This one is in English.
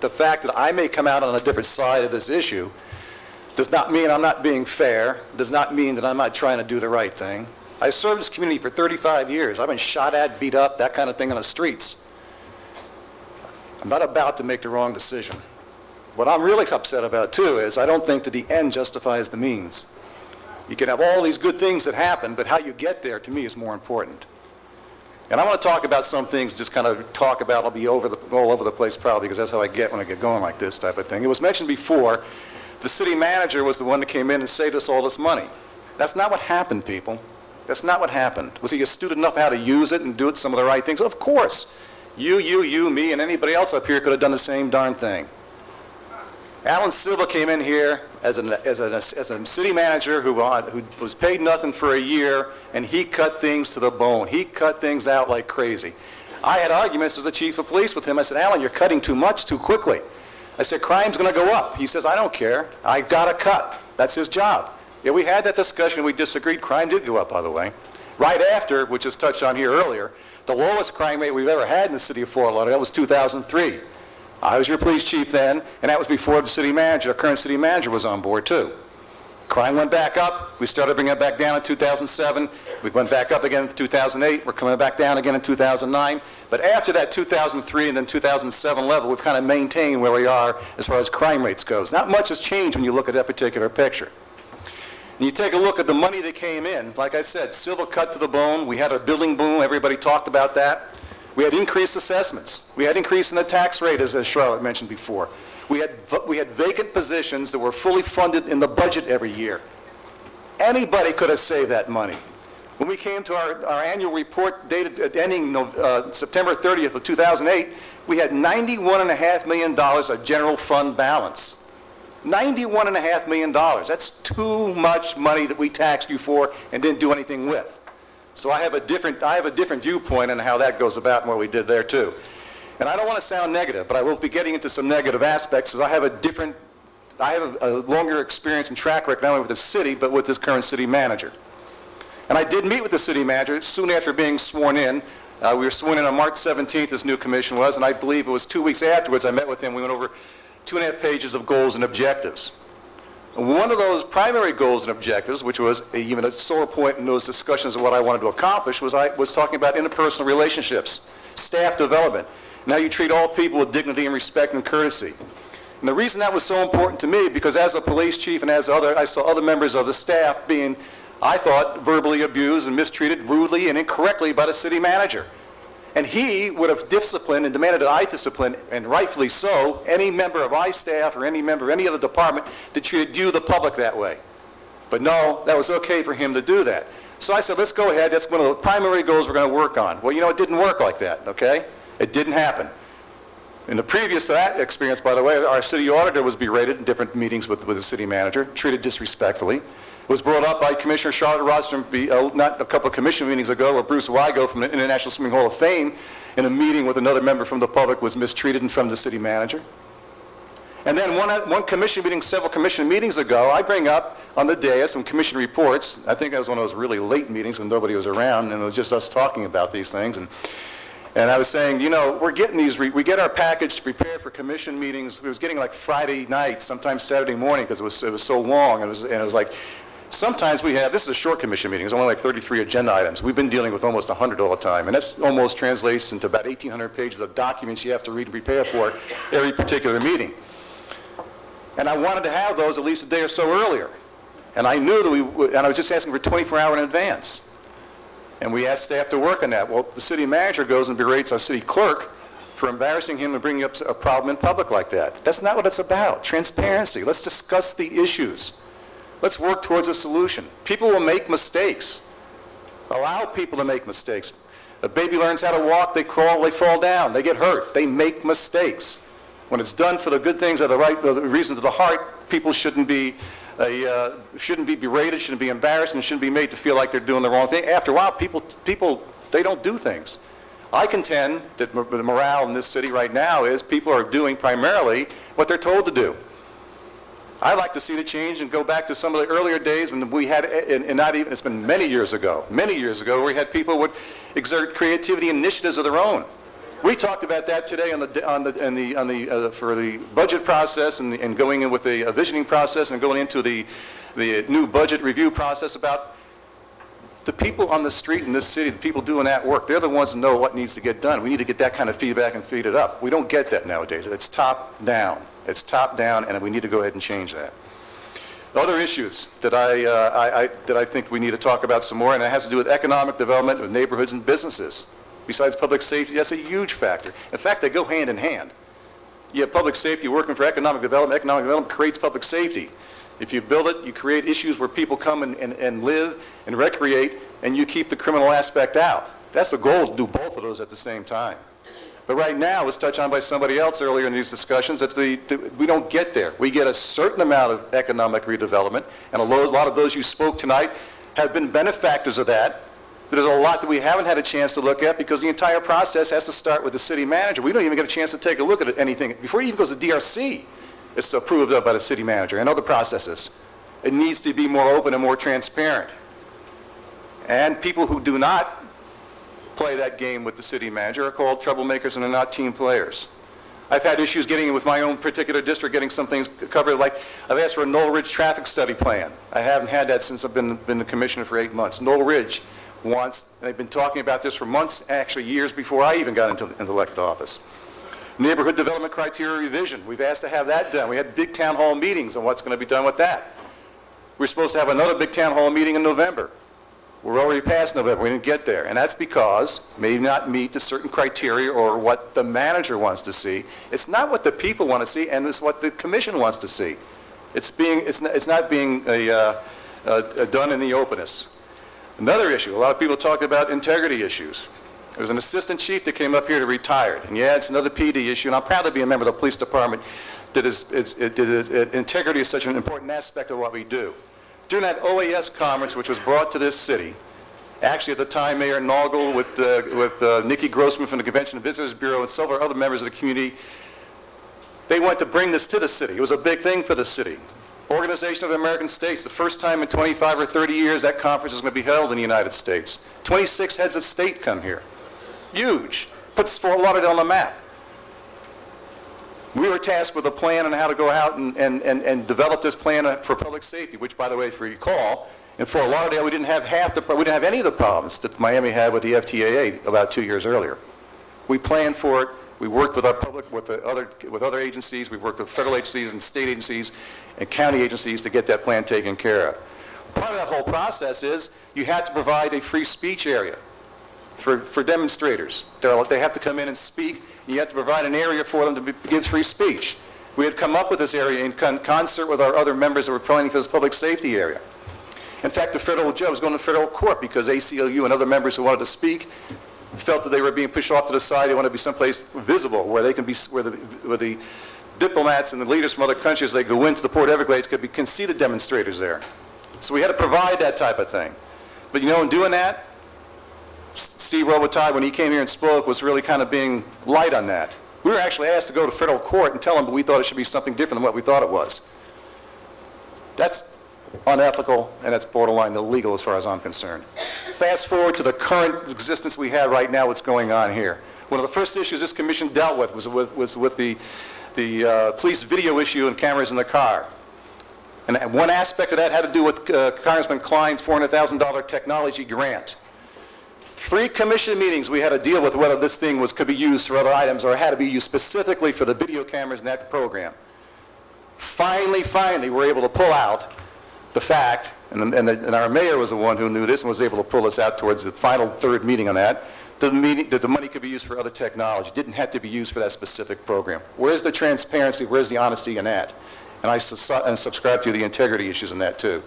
The fact that I may come out on a different side of this issue does not mean I'm not being fair, does not mean that I'm not trying to do the right thing. I served this community for 35 years. I've been shot at, beat up, that kind of thing on the streets. I'm not about to make the wrong decision. What I'm really upset about, too, is I don't think that the end justifies the means. You can have all these good things that happen, but how you get there, to me, is more important. And I want to talk about some things, just kind of talk about, I'll be all over the place probably, because that's how I get when I get going like this type of thing. It was mentioned before, the city manager was the one that came in and saved us all this money. That's not what happened, people. That's not what happened. Was he astute enough how to use it and do it some of the right things? Of course. You, me, and anybody else up here could have done the same darn thing. Alan Silva came in here as a city manager who was paid nothing for a year, and he cut things to the bone. He cut things out like crazy. I had arguments as the chief of police with him. I said, Alan, you're cutting too much too quickly. I said, crime's going to go up. He says, I don't care. I got to cut. That's his job. Yeah, we had that discussion. We disagreed. Crime did go up, by the way. Right after, which was touched on here earlier, the lowest crime rate we've ever had in the city of Fort Lauderdale was 2003. I was your police chief then, and that was before the city manager, our current city manager, was on board too. Crime went back up. We started bringing it back down in 2007. We went back up again in 2008. We're coming back down again in 2009. But after that 2003 and then 2007 level, we've kind of maintained where we are as far as crime rates goes. Not much has changed when you look at that particular picture. And you take a look at the money that came in. Like I said, Silva cut to the bone. We had a building boom. Everybody talked about that. We had increased assessments. We had increase in the tax rate, as Charlotte mentioned before. We had vacant positions that were fully funded in the budget every year. Anybody could have saved that money. When we came to our annual report dated ending September 30th of 2008, we had $91.5 million of general fund balance. $91.5 million. That's too much money that we taxed you for and didn't do anything with. So I have a different viewpoint on how that goes about and what we did there too. And I don't want to sound negative, but I will be getting into some negative aspects because I have a longer experience and track record not only with the city, but with this current city manager. And I did meet with the city manager soon after being sworn in. We were sworn in on March 17th, this new commission was, and I believe it was 2 weeks afterwards I met with him. We went over 2.5 pages of goals and objectives. One of those primary goals and objectives, which was even a sore point in those discussions of what I wanted to accomplish, was I was talking about interpersonal relationships, staff development, and how you treat all people with dignity and respect and courtesy. And the reason that was so important to me, because as a police chief and as I saw other members of the staff being, I thought, verbally abused and mistreated rudely and incorrectly by the city manager. And he would have disciplined and demanded that I discipline, and rightfully so, any member of my staff or any member of any other department that treated you, the public, that way. But no, that was okay for him to do that. So I said, let's go ahead. That's one of the primary goals we're going to work on. Well, you know, it didn't work like that, okay? It didn't happen. In the previous to that experience, by the way, our city auditor was berated in different meetings with the city manager, treated disrespectfully. It was brought up by Commissioner Charlotte Rostrom not a couple of commission meetings ago, where Bruce Wygo from the International Swimming Hall of Fame, in a meeting with another member from the public, was mistreated in front of the city manager. And then one commission meeting, several commission meetings ago, I bring up on the dais some commission reports. I think that was one of those really late meetings when nobody was around, and it was just us talking about these things. And I was saying, you know, we're getting these, we get our package to prepare for commission meetings. It was getting like Friday night, sometimes Saturday morning, because it was so long. And it was like, sometimes we have, this is a short commission meeting, it's only like 33 agenda items. We've been dealing with almost 100 all the time, and that's almost translates into about 1,800 pages of documents you have to read and prepare for every particular meeting. And I wanted to have those at least a day or so earlier. And I knew that we would, and I was just asking for 24 hours in advance. And we asked staff to work on that. Well, the city manager goes and berates our city clerk for embarrassing him and bringing up a problem in public like that. That's not what it's about. Transparency. Let's discuss the issues. Let's work towards a solution. People will make mistakes. Allow people to make mistakes. A baby learns how to walk, they crawl, they fall down, they get hurt. They make mistakes. When it's done for the good things or the right the reasons of the heart, people shouldn't be berated, shouldn't be embarrassed, and shouldn't be made to feel like they're doing the wrong thing. After a while, people, they don't do things. I contend that the morale in this city right now is people are doing primarily what they're told to do. I'd like to see the change and go back to some of the earlier days when we had, and not even, it's been many years ago, where we had people would exert creativity and initiatives of their own. We talked about that today for the budget process and going in with the visioning process and going into the new budget review process about the people on the street in this city, the people doing that work. They're the ones that know what needs to get done. We need to get that kind of feedback and feed it up. We don't get that nowadays. It's top down. It's top down, and we need to go ahead and change that. Other issues that I think we need to talk about some more, and it has to do with economic development of neighborhoods and businesses. Besides public safety, that's a huge factor. In fact, they go hand in hand. You have public safety working for economic development. Economic development creates public safety. If you build it, you create issues where people come and live and recreate, and you keep the criminal aspect out. That's the goal, to do both of those at the same time. But right now, as touched on by somebody else earlier in these discussions, that we don't get there. We get a certain amount of economic redevelopment, and a lot of those you spoke tonight have been benefactors of that. There's a lot that we haven't had a chance to look at because the entire process has to start with the city manager. We don't even get a chance to take a look at anything. Before it even goes to DRC, it's approved of by the city manager and other processes. It needs to be more open and more transparent. And people who do not play that game with the city manager are called troublemakers, and they're not team players. I've had issues getting with my own particular district, getting some things covered, like I've asked for a Knoll Ridge traffic study plan. I haven't had that since I've been the commissioner for 8 months. Knoll Ridge wants, and they've been talking about this for months, actually years before I even got into elected office. Neighborhood development criteria revision. We've asked to have that done. We had big town hall meetings on what's going to be done with that. We're supposed to have another big town hall meeting in November. We're already past November. We didn't get there. And that's because maybe not meet the certain criteria or what the manager wants to see. It's not what the people want to see, and it's what the commission wants to see. It's not being done in the openness. Another issue, a lot of people talk about integrity issues. There was an assistant chief that came up here to retired. And yeah, it's another PD issue, and I'm proud to be a member of the police department that integrity is such an important aspect of what we do. During that OAS conference, which was brought to this city, actually at the time Mayor Naugel with Nikki Grossman from the Convention and Visitors Bureau and several other members of the community, they wanted to bring this to the city. It was a big thing for the city. Organization of American States, the first time in 25 or 30 years that conference is going to be held in the United States. 26 heads of state come here. Huge. Puts Fort Lauderdale on the map. We were tasked with a plan on how to go out and develop this plan for public safety, which, by the way, if you recall, in Fort Lauderdale we didn't have any of the problems that Miami had with the FTAA about 2 years earlier. We planned for it. We worked with other agencies. We worked with federal agencies and state agencies and county agencies to get that plan taken care of. Part of that whole process is you have to provide a free speech area for demonstrators. They have to come in and speak. You have to provide an area for them to give free speech. We had come up with this area in concert with our other members that were planning for this public safety area. In fact, the federal judge was going to federal court because ACLU and other members who wanted to speak felt that they were being pushed off to the side. They wanted to be someplace visible where they can be, where the diplomats and the leaders from other countries, they go into the Port Everglades, can see the demonstrators there. So we had to provide that type of thing. But you know, in doing that, Steve Robitaille, when he came here and spoke, was really kind of being light on that. We were actually asked to go to federal court and tell them, but we thought it should be something different than what we thought it was. That's unethical, and that's borderline illegal as far as I'm concerned. Fast forward to the current existence we have right now, what's going on here. One of the first issues this commission dealt with was with the police video issue and cameras in the car. And one aspect of that had to do with Congressman Klein's $400,000 technology grant. 3 commission meetings we had to deal with whether this thing could be used for other items or had to be used specifically for the video cameras in that program. Finally, we were able to pull out the fact, and our mayor was the one who knew this and was able to pull us out towards the final 3rd meeting on that, that the money could be used for other technology. It didn't have to be used for that specific program. Where's the transparency? Where's the honesty in that? And I subscribe to the integrity issues in that too.